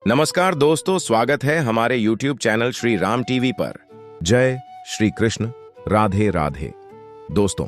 नमस्कार दोस्तों, स्वागत है हमारे YouTube channel Shri Ram TV पर। जय श्री कृष्ण, राधे राधे। दोस्तों,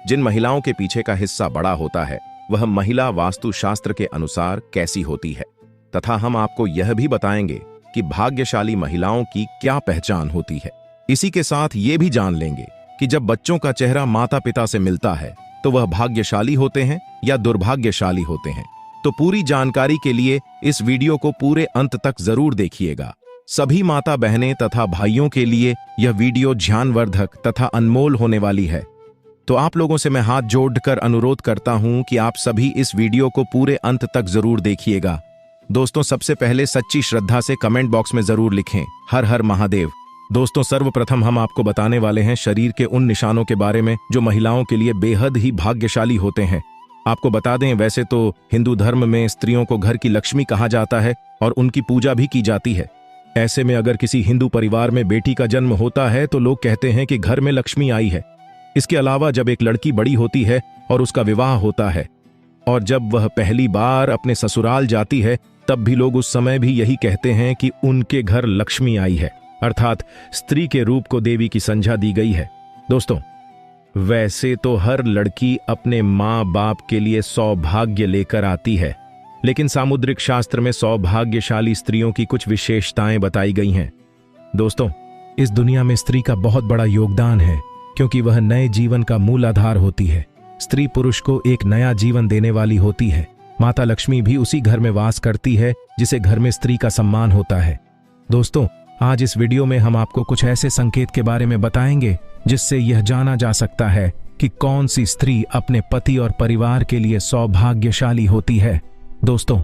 जिन महिलाओं के पीछे का हिस्सा बड़ा होता है वह महिला वास्तुशास्त्र के अनुसार कैसी होती है, तथा हम आपको यह भी बताएंगे कि भाग्यशाली महिलाओं की क्या पहचान होती है। इसी के साथ ये भी जान लेंगे कि जब बच्चों का चेहरा माता पिता से मिलता है तो वह भाग्यशाली होते हैं या दुर्भाग्यशाली होते हैं। तो पूरी जानकारी के लिए इस वीडियो को पूरे अंत तक जरूर देखिएगा। सभी माता बहनें तथा भाइयों के लिए यह वीडियो ज्ञानवर्धक तथा अनमोल होने वाली है। तो आप लोगों से मैं हाथ जोड़कर अनुरोध करता हूं कि आप सभी इस वीडियो को पूरे अंत तक जरूर देखिएगा। दोस्तों, सबसे पहले सच्ची श्रद्धा से कमेंट बॉक्स में जरूर लिखें हर हर महादेव। दोस्तों, सर्वप्रथम हम आपको बताने वाले हैं शरीर के उन निशानों के बारे में जो महिलाओं के लिए बेहद ही भाग्यशाली होते हैं। आपको बता दें, वैसे तो हिंदू धर्म में स्त्रियों को घर की लक्ष्मी कहा जाता है और उनकी पूजा भी की जाती है। ऐसे में अगर किसी हिंदू परिवार में बेटी का जन्म होता है तो लोग कहते हैं कि घर में लक्ष्मी आई है। इसके अलावा जब एक लड़की बड़ी होती है और उसका विवाह होता है और जब वह पहली बार अपने ससुराल जाती है तब भी लोग उस समय भी यही कहते हैं कि उनके घर लक्ष्मी आई है, अर्थात स्त्री के रूप को देवी की संज्ञा दी गई है। दोस्तों, वैसे तो हर लड़की अपने माँ बाप के लिए सौभाग्य लेकर आती है, लेकिन सामुद्रिक शास्त्र में सौभाग्यशाली स्त्रियों की कुछ विशेषताएं बताई गई हैं। दोस्तों, इस दुनिया में स्त्री का बहुत बड़ा योगदान है, क्योंकि वह नए जीवन का मूल आधार होती है। स्त्री पुरुष को एक नया जीवन देने वाली होती है। माता लक्ष्मी भी उसी घर में वास करती है जिसे घर में स्त्री का सम्मान होता है। दोस्तों, आज इस वीडियो में हम आपको कुछ ऐसे संकेत के बारे में बताएंगे जिससे यह जाना जा सकता है कि कौन सी स्त्री अपने पति और परिवार के लिए सौभाग्यशाली होती है। दोस्तों,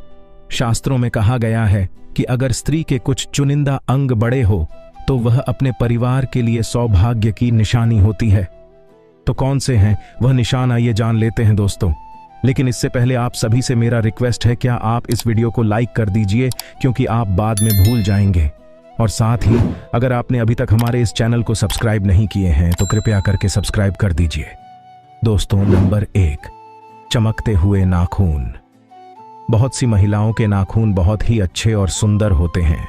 शास्त्रों में कहा गया है कि अगर स्त्री के कुछ चुनिंदा अंग बड़े हो तो वह अपने परिवार के लिए सौभाग्य की निशानी होती है। तो कौन से हैं वह निशान, आइए जान लेते हैं दोस्तों। लेकिन इससे पहले आप सभी से मेरा रिक्वेस्ट है, क्या आप इस वीडियो को लाइक कर दीजिए, क्योंकि आप बाद में भूल जाएंगे। और साथ ही अगर आपने अभी तक हमारे इस चैनल को सब्सक्राइब नहीं किए हैं तो कृपया करके सब्सक्राइब कर दीजिए। दोस्तों, नंबर 1, चमकते हुए नाखून। बहुत सी महिलाओं के नाखून बहुत ही अच्छे और सुंदर होते हैं।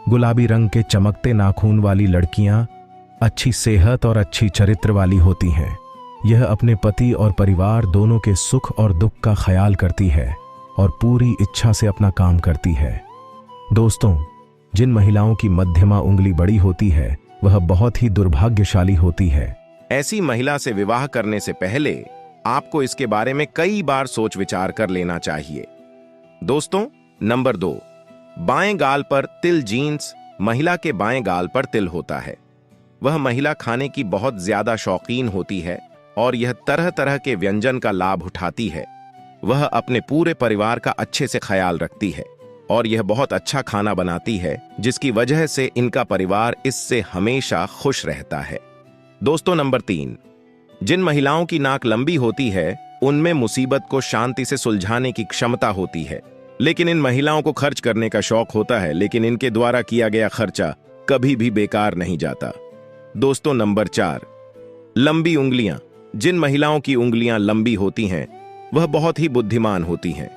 गुलाबी रंग के चमकते नाखून वाली लड़कियां अच्छी सेहत और अच्छी चरित्र वाली होती हैं। यह अपने पति और परिवार दोनों के सुख और दुख का ख्याल करती है और पूरी इच्छा से अपना काम करती है। दोस्तों, जिन महिलाओं की मध्यमा उंगली बड़ी होती है वह बहुत ही दुर्भाग्यशाली होती है। ऐसी महिला से विवाह करने से पहले आपको इसके बारे में कई बार सोच विचार कर लेना चाहिए। दोस्तों, नंबर 2, बाएं गाल पर तिल जीन्स। महिला के बाएं गाल पर तिल होता है। वह महिला खाने की बहुत ज्यादा शौकीन होती है और यह तरह तरह के व्यंजन का लाभ उठाती है। वह अपने पूरे परिवार का अच्छे से ख्याल रखती है और यह बहुत अच्छा खाना बनाती है, जिसकी वजह से इनका परिवार इससे हमेशा खुश रहता है। दोस्तों, नंबर 3, जिन महिलाओं की नाक लंबी होती है उनमें मुसीबत को शांति से सुलझाने की क्षमता होती है, लेकिन इन महिलाओं को खर्च करने का शौक होता है, लेकिन इनके द्वारा किया गया खर्चा कभी भी बेकार नहीं जाता। दोस्तों, नंबर 4, लंबी उंगलियां। जिन महिलाओं की उंगलियां लंबी होती हैं वह बहुत ही बुद्धिमान होती हैं।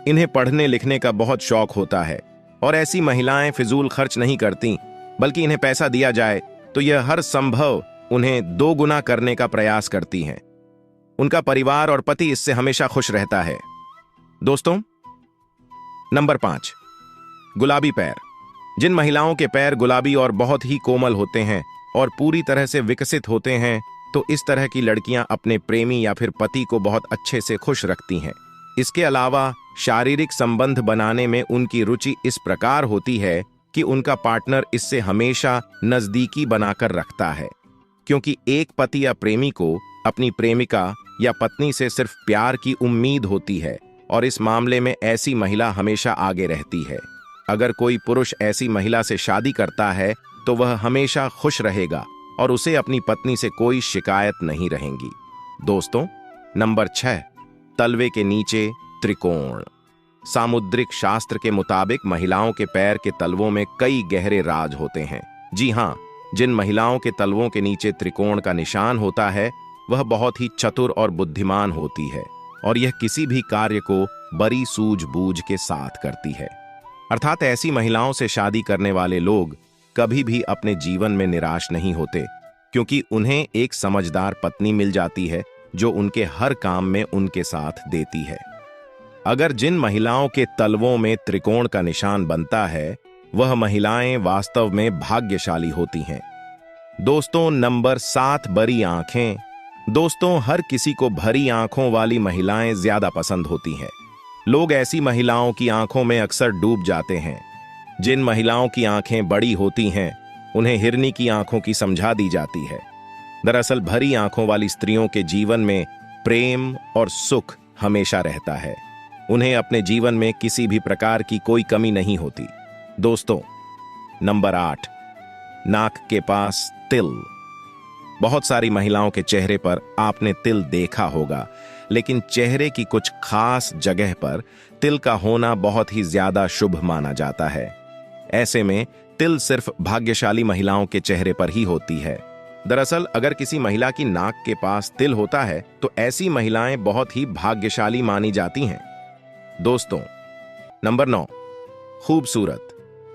इन्हें पढ़ने लिखने का बहुत शौक होता है और ऐसी महिलाएं फिजूल खर्च नहीं करती, बल्कि इन्हें पैसा दिया जाए तो यह हर संभव उन्हें 2 गुना करने का प्रयास करती हैं। उनका परिवार और पति इससे हमेशा खुश रहता है। दोस्तों, नंबर 5, गुलाबी पैर। जिन महिलाओं के पैर गुलाबी और बहुत ही कोमल होते हैं और पूरी तरह से विकसित होते हैं तो इस तरह की लड़कियां अपने प्रेमी या फिर पति को बहुत अच्छे से खुश रखती हैं। इसके अलावा शारीरिक संबंध बनाने में उनकी रुचि इस प्रकार होती है कि उनका पार्टनर इससे हमेशा नजदीकी बनाकर रखता है, क्योंकि एक पति या प्रेमी को अपनी प्रेमिका या पत्नी से सिर्फ प्यार की उम्मीद होती है और इस मामले में ऐसी महिला हमेशा आगे रहती है। अगर कोई पुरुष ऐसी महिला से शादी करता है तो वह हमेशा खुश रहेगा और उसे अपनी पत्नी से कोई शिकायत नहीं रहेगी। दोस्तों, नंबर 6, तलवे के नीचे त्रिकोण। सामुद्रिक शास्त्र के मुताबिक महिलाओं के पैर के तलवों में कई गहरे राज होते हैं। जी हाँ, जिन महिलाओं के तलवों के नीचे त्रिकोण का निशान होता है वह बहुत ही चतुर और बुद्धिमान होती है और यह किसी भी कार्य को बड़ी सूझबूझ के साथ करती है। अर्थात ऐसी महिलाओं से शादी करने वाले लोग कभी भी अपने जीवन में निराश नहीं होते, क्योंकि उन्हें एक समझदार पत्नी मिल जाती है जो उनके हर काम में उनके साथ देती है। अगर जिन महिलाओं के तलवों में त्रिकोण का निशान बनता है, वह महिलाएं वास्तव में भाग्यशाली होती हैं। दोस्तों, नंबर 7, बड़ी आंखें। दोस्तों, हर किसी को भरी आंखों वाली महिलाएं ज्यादा पसंद होती हैं। लोग ऐसी महिलाओं की आंखों में अक्सर डूब जाते हैं। जिन महिलाओं की आंखें बड़ी होती हैं, उन्हें हिरनी की आंखों की समझा दी जाती है। दरअसल भरी आंखों वाली स्त्रियों के जीवन में प्रेम और सुख हमेशा रहता है। उन्हें अपने जीवन में किसी भी प्रकार की कोई कमी नहीं होती। दोस्तों, नंबर 8, नाक के पास तिल। बहुत सारी महिलाओं के चेहरे पर आपने तिल देखा होगा, लेकिन चेहरे की कुछ खास जगह पर तिल का होना बहुत ही ज्यादा शुभ माना जाता है। ऐसे में तिल सिर्फ भाग्यशाली महिलाओं के चेहरे पर ही होती है। दरअसल अगर किसी महिला की नाक के पास तिल होता है तो ऐसी महिलाएं बहुत ही भाग्यशाली मानी जाती हैं। दोस्तों, नंबर 9, खूबसूरत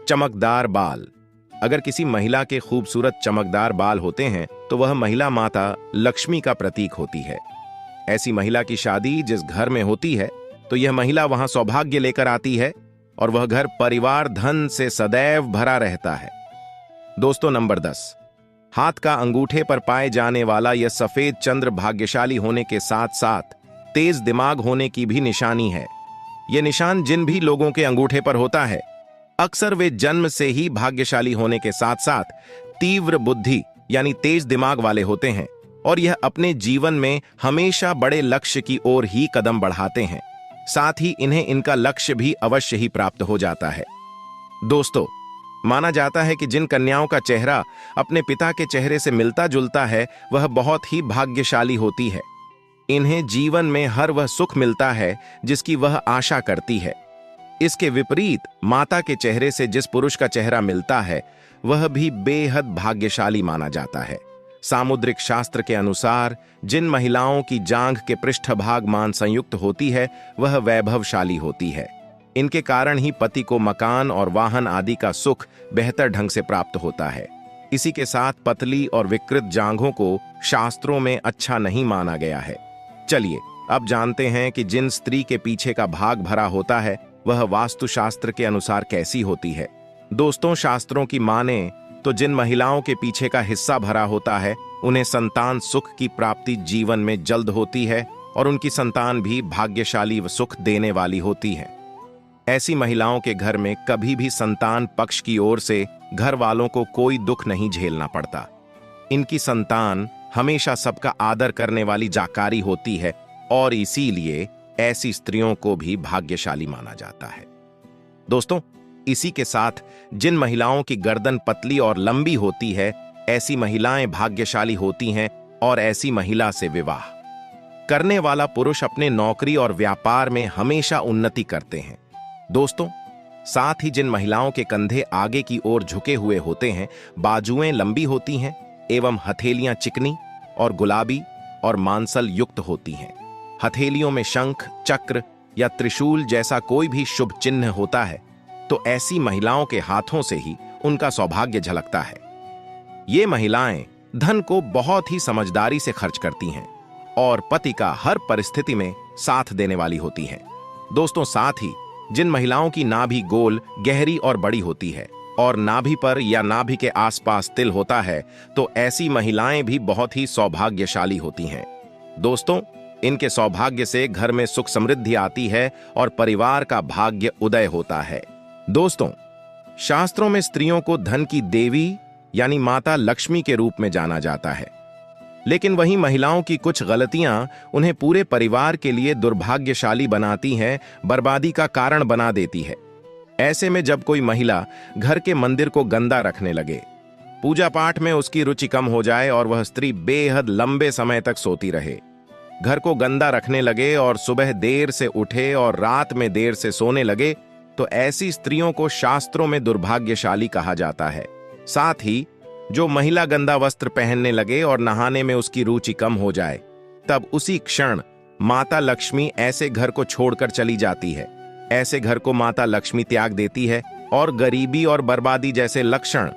चमकदार बाल। अगर किसी महिला के खूबसूरत चमकदार बाल होते हैं तो वह महिला माता लक्ष्मी का प्रतीक होती है। ऐसी महिला की शादी जिस घर में होती है तो यह महिला वहां सौभाग्य लेकर आती है और वह घर परिवार धन से सदैव भरा रहता है। दोस्तों, नंबर 10, हाथ का अंगूठे पर पाए जाने वाला यह सफेद चंद्र भाग्यशाली होने के साथ साथ तेज दिमाग होने की भी निशानी है। यह निशान जिन भी लोगों के अंगूठे पर होता है, अक्सर वे जन्म से ही भाग्यशाली होने के साथ साथ तीव्र बुद्धि यानी तेज दिमाग वाले होते हैं और यह अपने जीवन में हमेशा बड़े लक्ष्य की ओर ही कदम बढ़ाते हैं। साथ ही इन्हें इनका लक्ष्य भी अवश्य ही प्राप्त हो जाता है। दोस्तों, माना जाता है कि जिन कन्याओं का चेहरा अपने पिता के चेहरे से मिलता जुलता है वह बहुत ही भाग्यशाली होती है। इन्हें जीवन में हर वह सुख मिलता है जिसकी वह आशा करती है। इसके विपरीत माता के चेहरे से जिस पुरुष का चेहरा मिलता है वह भी बेहद भाग्यशाली माना जाता है। सामुद्रिक शास्त्र के अनुसार जिन महिलाओं की जांघ के पृष्ठभाग मान संयुक्त होती है वह वैभवशाली होती है। इनके कारण ही पति को मकान और वाहन आदि का सुख बेहतर ढंग से प्राप्त होता है। इसी के साथ पतली और विकृत जांघों को शास्त्रों में अच्छा नहीं माना गया है। चलिए अब जानते हैं कि जिन स्त्री के पीछे का भाग भरा होता है वह वास्तुशास्त्र के अनुसार कैसी होती है। दोस्तों, शास्त्रों की माने तो जिन महिलाओं के पीछे का हिस्सा भरा होता है उन्हें संतान सुख की प्राप्ति जीवन में जल्द होती है और उनकी संतान भी भाग्यशाली व सुख देने वाली होती है। ऐसी महिलाओं के घर में कभी भी संतान पक्ष की ओर से घर वालों को कोई दुख नहीं झेलना पड़ता। इनकी संतान हमेशा सबका आदर करने वाली जाकारी होती है और इसीलिए ऐसी स्त्रियों को भी भाग्यशाली माना जाता है। दोस्तों, इसी के साथ जिन महिलाओं की गर्दन पतली और लंबी होती है ऐसी महिलाएं भाग्यशाली होती हैं और ऐसी महिला से विवाह करने वाला पुरुष अपने नौकरी और व्यापार में हमेशा उन्नति करते हैं। दोस्तों, साथ ही जिन महिलाओं के कंधे आगे की ओर झुके हुए होते हैं, बाजुएं लंबी होती हैं एवं हथेलियां चिकनी और गुलाबी और मांसल युक्त होती हैं, हथेलियों में शंख, चक्र या त्रिशूल जैसा कोई भी शुभ चिन्ह होता है, तो ऐसी महिलाओं के हाथों से ही उनका सौभाग्य झलकता है। ये महिलाएं धन को बहुत ही समझदारी से खर्च करती हैं और पति का हर परिस्थिति में साथ देने वाली होती हैं। दोस्तों, साथ ही जिन महिलाओं की नाभि गोल, गहरी और बड़ी होती है और नाभि पर या नाभि के आसपास तिल होता है, तो ऐसी महिलाएं भी बहुत ही सौभाग्यशाली होती हैं। दोस्तों, इनके सौभाग्य से घर में सुख समृद्धि आती है और परिवार का भाग्य उदय होता है। दोस्तों, शास्त्रों में स्त्रियों को धन की देवी यानी माता लक्ष्मी के रूप में जाना जाता है, लेकिन वहीं महिलाओं की कुछ गलतियां उन्हें पूरे परिवार के लिए दुर्भाग्यशाली बनाती हैं, बर्बादी का कारण बना देती है। ऐसे में जब कोई महिला घर के मंदिर को गंदा रखने लगे, पूजा पाठ में उसकी रुचि कम हो जाए और वह स्त्री बेहद लंबे समय तक सोती रहे, घर को गंदा रखने लगे और सुबह देर से उठे और रात में देर से सोने लगे, तो ऐसी स्त्रियों को शास्त्रों में दुर्भाग्यशाली कहा जाता है। साथ ही जो महिला गंदा वस्त्र पहनने लगे और नहाने में उसकी रुचि कम हो जाए, तब उसी क्षण माता लक्ष्मी ऐसे घर को छोड़कर चली जाती है। ऐसे घर को माता लक्ष्मी त्याग देती है और गरीबी और बर्बादी जैसे लक्षण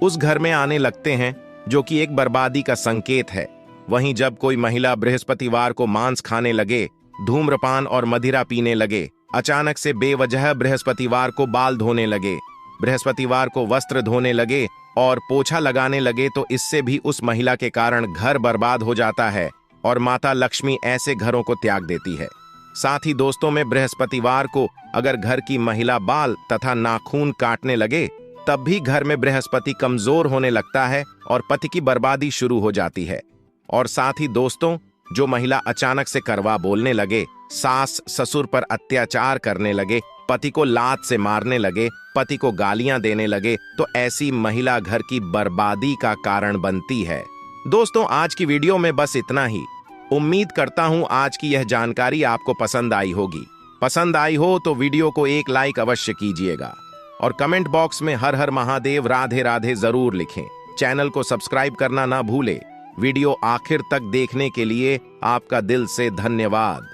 उस घर में आने लगते हैं, जो कि एक बर्बादी का संकेत है। वहीं जब कोई महिला बृहस्पतिवार को मांस खाने लगे, धूम्रपान और मदिरा पीने लगे, अचानक से बेवजह बृहस्पतिवार को बाल धोने लगे, बृहस्पतिवार को वस्त्र धोने लगे और पोछा लगाने लगे, तो इससे भी उस महिला के कारण घर बर्बाद हो जाता है और माता लक्ष्मी ऐसे घरों को त्याग देती है। साथ ही दोस्तों में बृहस्पतिवार को अगर घर की महिला बाल तथा नाखून काटने लगे, तब भी घर में बृहस्पति कमजोर होने लगता है और पति की बर्बादी शुरू हो जाती है। और साथ ही दोस्तों, जो महिला अचानक से कड़वा बोलने लगे, सास ससुर पर अत्याचार करने लगे, पति को लात से मारने लगे, पति को गालियां देने लगे, तो ऐसी महिला घर की बर्बादी का कारण बनती है। दोस्तों, आज की वीडियो में बस इतना ही। उम्मीद करता हूं आज की यह जानकारी आपको पसंद आई होगी। पसंद आई हो तो वीडियो को एक लाइक अवश्य कीजिएगा और कमेंट बॉक्स में हर हर महादेव राधे राधे जरूर लिखें। चैनल को सब्सक्राइब करना ना भूलें। वीडियो आखिर तक देखने के लिए आपका दिल से धन्यवाद।